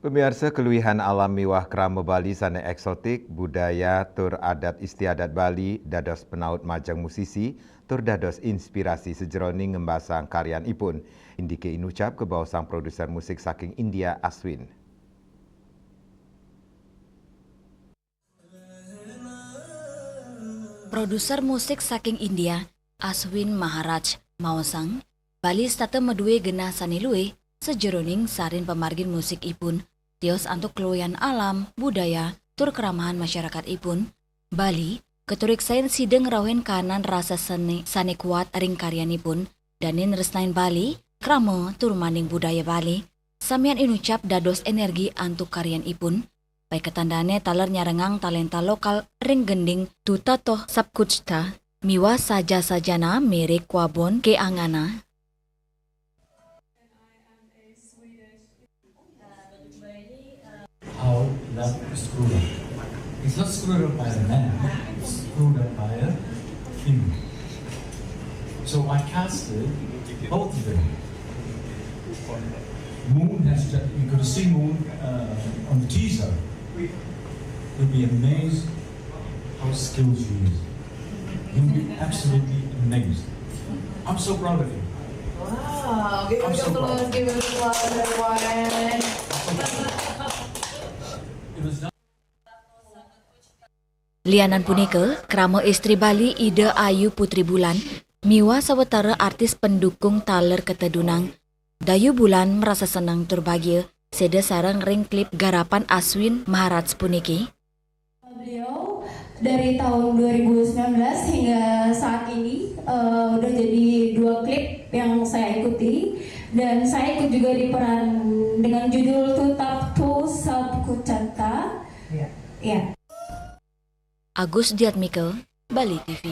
Pemirsa, keluihan alam miwah krama Bali sana eksotik, budaya tur adat istiadat Bali dados penaut majang musisi tur dados inspirasi sejeroning ngembasang karyan ipun. Indike inucap ke bawah sang produser musik saking India Aswin. Produser musik saking India, Aswin Maharaj, mawasang, Bali stata medue genah sanilue, sejeroning sarin pemargin musik ipun, tios antuk keluyan alam, budaya, tur keramahan masyarakat ipun, Bali, keturik sain sideng rawen kanan rasa sane kuat ring karyanipun, danin resnain Bali, krama tur maning budaya Bali, samian inucap dados energi antuk karyan ipun, baik ketandane taler nyarengang talenta lokal ring gending tuta toh sabkucta miwa saja-sajana merek kwabon ke angana. How love is screwed up. It's not screwed up by a man, it's screwed up by a female. So I casted both of them. Moon has just, you could see Moon on the teaser. You'll be amazed how skilled she is. You'll be absolutely amazed. I'm so proud of you. Wow, give it applause, give it applause, everyone. It was done. Lianan punika, krama istri Bali Ida Ayu Putri Bulan, miwa sawetara artis pendukung taler ketedunang, Dayu Bulan merasa senang tur bahagia seda sareng ring klip garapan Aswin Maharaj puniki. Beliau dari tahun 2019 hingga saat ini udah jadi 2 klip yang saya ikuti, dan saya ikut juga di peran dengan judul Tutap Tu Sabkucata. Ya. Agus Diatmiko, Bali TV.